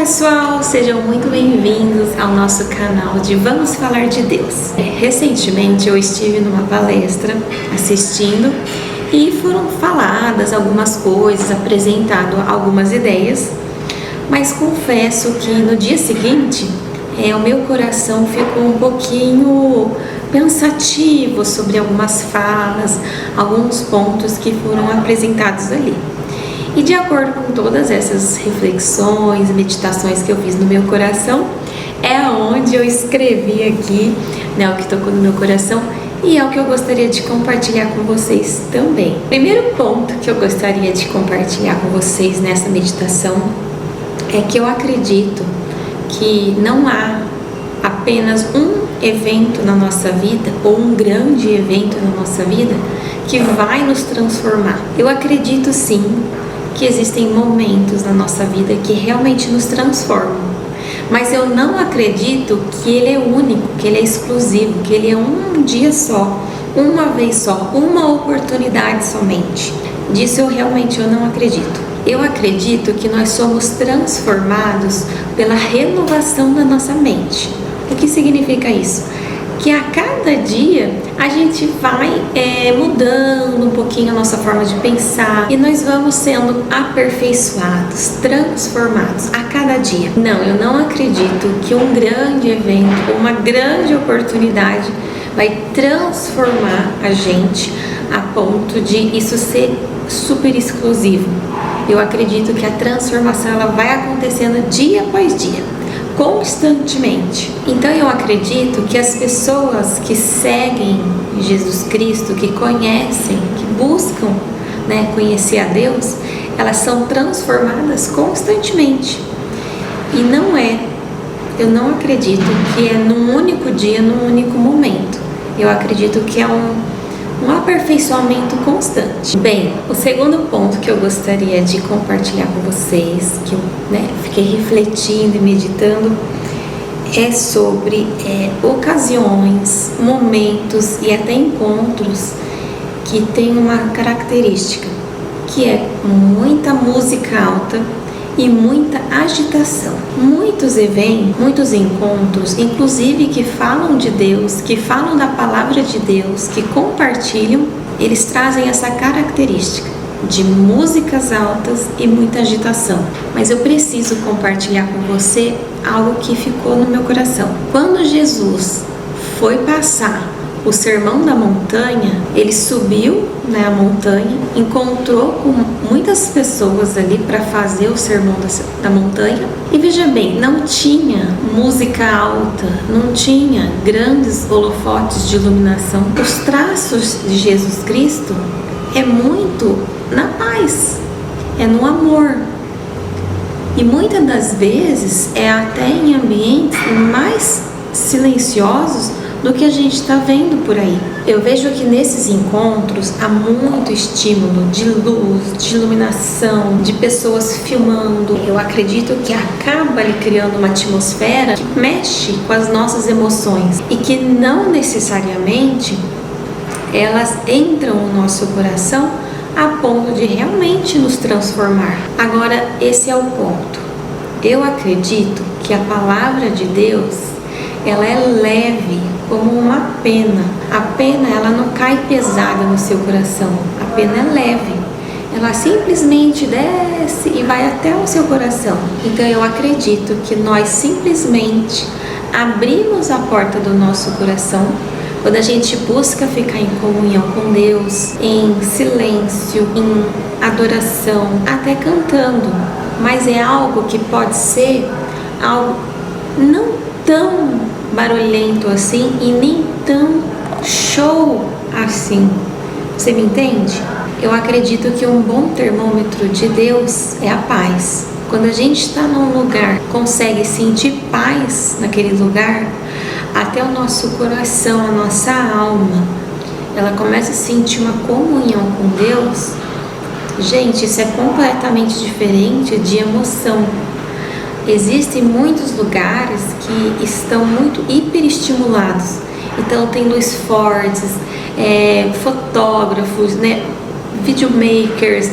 pessoal, sejam muito bem-vindos ao nosso canal de Vamos Falar de Deus. Recentemente eu estive numa palestra assistindo e foram faladas algumas coisas, apresentado algumas ideias, mas confesso que no dia seguinte o meu coração ficou um pouquinho pensativo sobre algumas falas, alguns pontos que foram apresentados ali. E de acordo com todas essas reflexões, meditações que eu fiz no meu coração, é onde eu escrevi aqui, o que tocou no meu coração, e é o que eu gostaria de compartilhar com vocês também. Primeiro ponto que eu gostaria de compartilhar com vocês nessa meditação é que eu acredito que não há apenas um evento na nossa vida, ou um grande evento na nossa vida, que vai nos transformar. Eu acredito sim que existem momentos na nossa vida que realmente nos transformam, mas eu não acredito que ele é único, que ele é exclusivo, que ele é um dia só, uma vez só, uma oportunidade somente. Disso eu não acredito. Eu acredito que nós somos transformados pela renovação da nossa mente. O que significa isso? Que a cada dia a gente vai mudando um pouquinho a nossa forma de pensar e nós vamos sendo aperfeiçoados, transformados a cada dia. Não, eu não acredito que um grande evento, uma grande oportunidade vai transformar a gente a ponto de isso ser super exclusivo. Eu acredito que a transformação ela vai acontecendo dia após dia, constantemente. Então eu acredito que as pessoas que seguem Jesus Cristo, que conhecem, que buscam conhecer a Deus, elas são transformadas constantemente. E eu não acredito que é num único dia, num único momento. Eu acredito que é um aperfeiçoamento constante. Bem, o segundo ponto que eu gostaria de compartilhar com vocês, que eu fiquei refletindo e meditando, é sobre ocasiões, momentos e até encontros que têm uma característica, que é muita música alta e muita agitação. Muitos eventos, muitos encontros, inclusive que falam de Deus, que falam da palavra de Deus, que compartilham, eles trazem essa característica de músicas altas e muita agitação. Mas eu preciso compartilhar com você algo que ficou no meu coração. Quando Jesus foi passar o Sermão da Montanha, ele subiu a montanha, encontrou com muitas pessoas ali para fazer o Sermão da Montanha. E veja bem, não tinha música alta, não tinha grandes holofotes de iluminação. Os traços de Jesus Cristo é muito na paz, é no amor. E muitas das vezes é até em ambientes mais silenciosos do que a gente está vendo por aí. Eu vejo que nesses encontros há muito estímulo de luz, de iluminação, de pessoas filmando. Eu acredito que acaba ali criando uma atmosfera que mexe com as nossas emoções e que não necessariamente elas entram no nosso coração a ponto de realmente nos transformar. Agora, esse é o ponto. Eu acredito que a palavra de Deus, ela é leve como uma pena. A pena, ela não cai pesada no seu coração. A pena é leve. Ela simplesmente desce e vai até o seu coração. Então eu acredito que nós simplesmente abrimos a porta do nosso coração quando a gente busca ficar em comunhão com Deus, em silêncio, em adoração, até cantando. Mas é algo que pode ser algo não tão barulhento assim e nem tão show assim. Você me entende? Eu acredito que um bom termômetro de Deus é a paz. Quando a gente está num lugar, consegue sentir paz naquele lugar, até o nosso coração, a nossa alma, ela começa a sentir uma comunhão com Deus. Gente, isso é completamente diferente de emoção. Existem muitos lugares que estão muito hiperestimulados. Então tem luz fortes, fotógrafos, videomakers,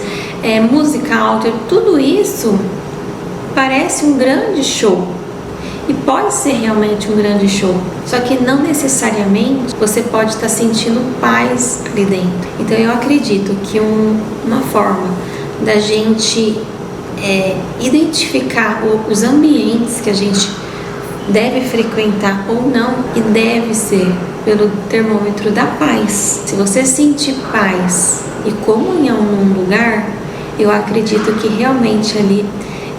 música alta, tudo isso parece um grande show. E pode ser realmente um grande show. Só que não necessariamente você pode estar sentindo paz ali dentro. Então eu acredito que uma forma da gente identificar os ambientes que a gente deve frequentar ou não, e deve ser pelo termômetro da paz. Se você sentir paz e comunhão num lugar, eu acredito que realmente ali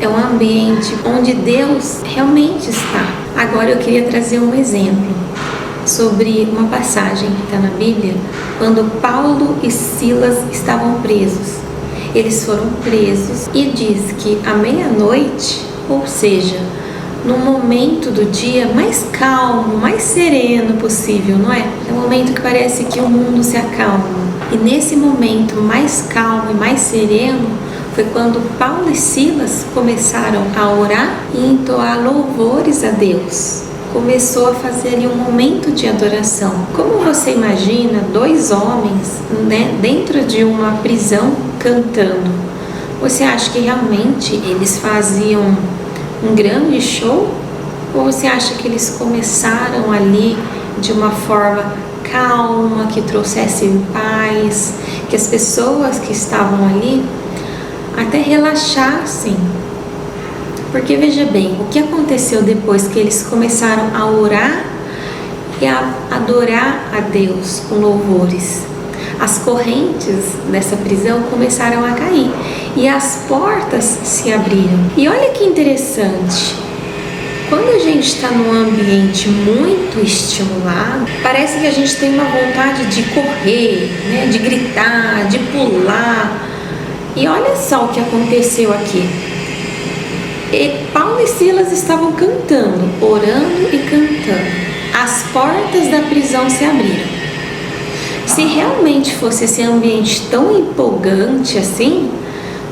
é um ambiente onde Deus realmente está. Agora eu queria trazer um exemplo sobre uma passagem que está na Bíblia, quando Paulo e Silas estavam presos. Eles foram presos e diz que à meia-noite, ou seja, no momento do dia mais calmo, mais sereno possível, não é? É um momento que parece que o mundo se acalma. E nesse momento mais calmo e mais sereno, foi quando Paulo e Silas começaram a orar e entoar louvores a Deus. Começou a fazer ali um momento de adoração. Como você imagina dois homens, né, dentro de uma prisão cantando? Você acha que realmente eles faziam um grande show? Ou você acha que eles começaram ali de uma forma calma, que trouxesse paz, que as pessoas que estavam ali até relaxassem? Porque veja bem, o que aconteceu depois que eles começaram a orar e a adorar a Deus com louvores? As correntes dessa prisão começaram a cair e as portas se abriram. E olha que interessante, quando a gente está num ambiente muito estimulado, parece que a gente tem uma vontade de correr, né, de gritar, de pular. E olha só o que aconteceu aqui. Paulo e Silas estavam cantando, orando e cantando. As portas da prisão se abriram. Se realmente fosse esse ambiente tão empolgante assim,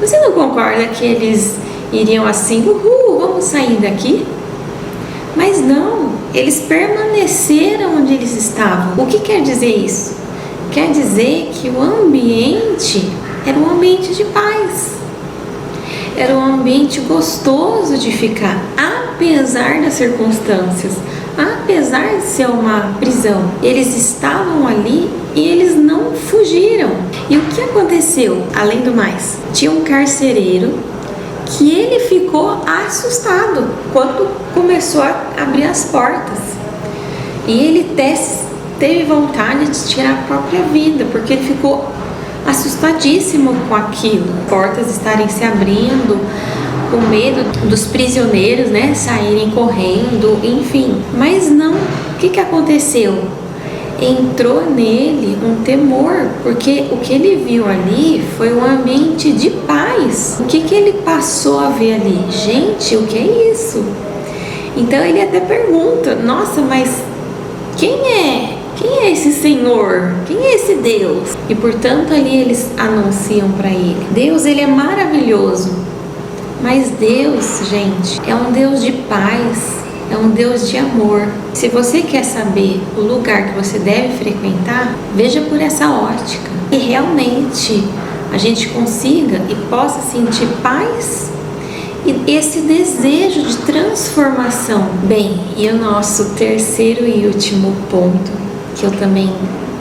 você não concorda que eles iriam assim, uhul, vamos sair daqui? Mas não, eles permaneceram onde eles estavam. O que quer dizer isso? Quer dizer que o ambiente era um ambiente de paz. Era um ambiente gostoso de ficar, apesar das circunstâncias, apesar de ser uma prisão. Eles estavam ali e eles não fugiram. E o que aconteceu? Além do mais, tinha um carcereiro que ele ficou assustado quando começou a abrir as portas. E ele teve vontade de tirar a própria vida, porque ele ficou assustadíssimo com aquilo. Portas estarem se abrindo, com medo dos prisioneiros, né, saírem correndo, enfim. Mas não, o que aconteceu? Entrou nele um temor, porque o que ele viu ali foi um ambiente de paz. O que ele passou a ver ali? Gente, o que é isso? Então ele até pergunta, nossa, mas quem é? Quem é esse Senhor? Quem é esse Deus? E portanto ali eles anunciam para ele. Deus, ele é maravilhoso. Mas Deus, gente, é um Deus de paz, é um Deus de amor. Se você quer saber o lugar que você deve frequentar, veja por essa ótica. E realmente a gente consiga e possa sentir paz e esse desejo de transformação. Bem, e o nosso terceiro e último ponto, que eu também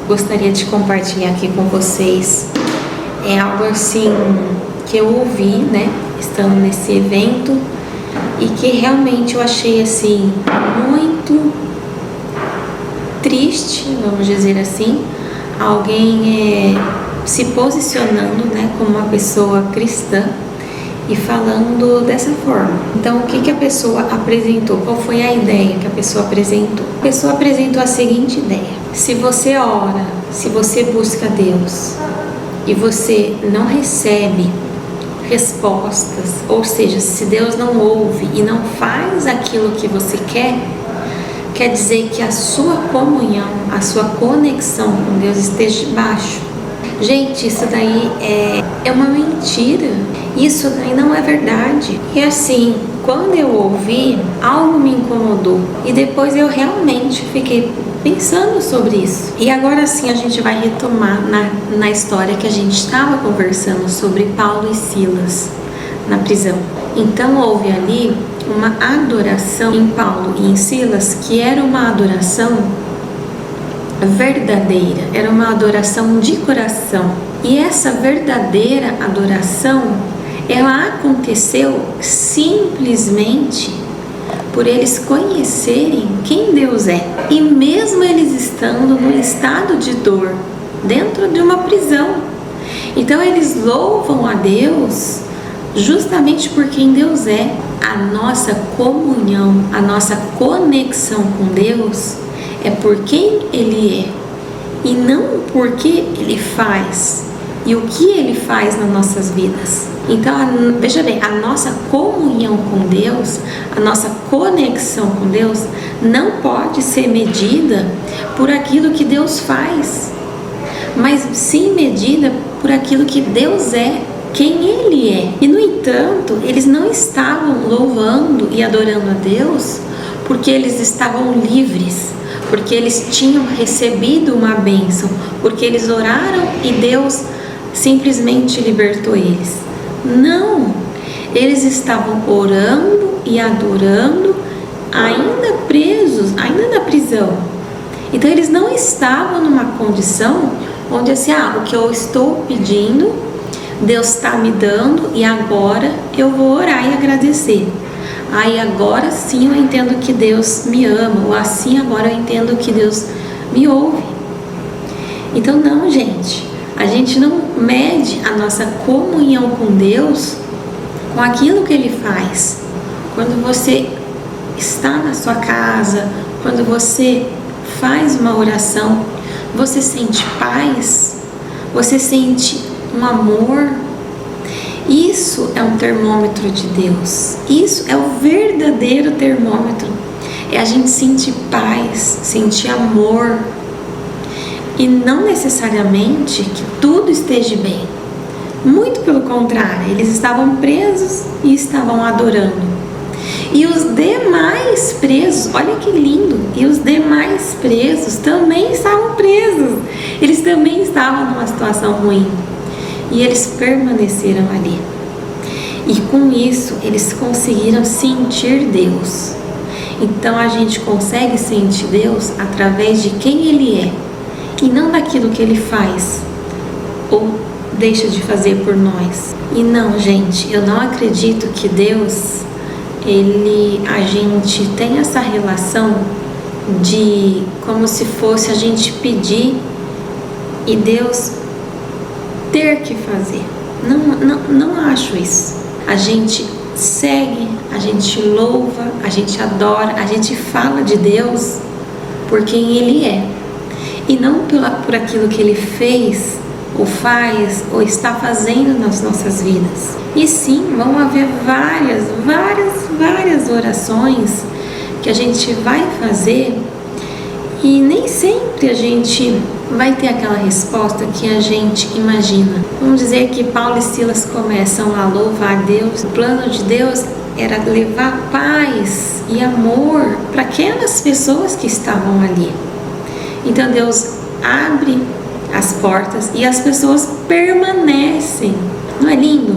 gostaria de compartilhar aqui com vocês, é algo assim que eu ouvi, né, estando nesse evento, e que realmente eu achei assim muito triste, vamos dizer assim, alguém se posicionando, né, como uma pessoa cristã e falando dessa forma. Então, o que a pessoa apresentou? Qual foi a ideia que a pessoa apresentou? A pessoa apresentou a seguinte ideia: se você ora, se você busca Deus e você não recebe respostas, ou seja, se Deus não ouve e não faz aquilo que você quer dizer que a sua comunhão, a sua conexão com Deus esteja baixo. Gente, isso daí é uma mentira. Isso daí não é verdade. E assim, quando eu ouvi, algo me incomodou. E depois eu realmente fiquei pensando sobre isso. E agora sim a gente vai retomar na história que a gente estava conversando sobre Paulo e Silas. na prisão. Então houve ali uma adoração em Paulo e em Silas, que era uma adoração verdadeira, era uma adoração de coração. E essa verdadeira adoração, ela aconteceu simplesmente por eles conhecerem quem Deus é. E mesmo eles estando no estado de dor, dentro de uma prisão, então eles louvam a Deus justamente por quem Deus é. A nossa comunhão, a nossa conexão com Deus é por quem Ele é e não por que Ele faz e o que Ele faz nas nossas vidas. Então, veja bem, a nossa comunhão com Deus, a nossa conexão com Deus não pode ser medida por aquilo que Deus faz, mas sim medida por aquilo que Deus é, quem Ele é. E no entanto, eles não estavam louvando e adorando a Deus porque eles estavam livres, porque eles tinham recebido uma bênção, porque eles oraram e Deus simplesmente libertou eles. Não, eles estavam orando e adorando ainda presos, ainda na prisão. Então eles não estavam numa condição onde assim, o que eu estou pedindo, Deus está me dando e agora eu vou orar e agradecer. Aí agora sim eu entendo que Deus me ama, ou assim agora eu entendo que Deus me ouve. Então não, gente, a gente não mede a nossa comunhão com Deus com aquilo que Ele faz. Quando você está na sua casa, quando você faz uma oração, você sente paz, você sente um amor. Isso é um termômetro de Deus. Isso é o verdadeiro termômetro. É a gente sentir paz, sentir amor. E não necessariamente que tudo esteja bem. Muito pelo contrário, eles estavam presos e estavam adorando. E os demais presos, olha que lindo, e os demais presos também estavam presos. Eles também estavam numa situação ruim. E eles permaneceram ali. E com isso, eles conseguiram sentir Deus. Então a gente consegue sentir Deus através de quem Ele é, e não daquilo que Ele faz ou deixa de fazer por nós. E não, gente, eu não acredito que Deus, a gente tem essa relação de como se fosse a gente pedir e Deus ter que fazer. Não acho isso. A gente segue, a gente louva, a gente adora, a gente fala de Deus por quem Ele é e não por aquilo que Ele fez ou faz ou está fazendo nas nossas vidas. E sim, vão haver várias orações que a gente vai fazer e nem sempre a gente vai ter aquela resposta que a gente imagina. Vamos dizer que Paulo e Silas começam a louvar a Deus. O plano de Deus era levar paz e amor para aquelas pessoas que estavam ali. Então Deus abre as portas e as pessoas permanecem. Não é lindo?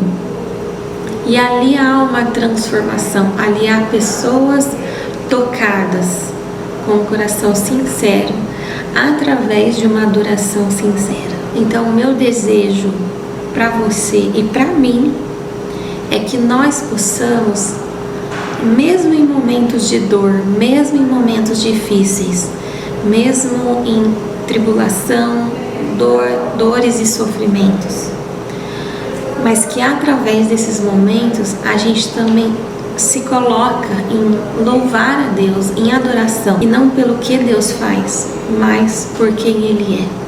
E ali há uma transformação, ali há pessoas tocadas com o coração sincero, através de uma adoração sincera. Então o meu desejo para você e para mim é que nós possamos, mesmo em momentos de dor, mesmo em momentos difíceis, mesmo em tribulação, dores e sofrimentos, mas que através desses momentos a gente também se coloca em louvar a Deus, em adoração, e não pelo que Deus faz, mas por quem Ele é.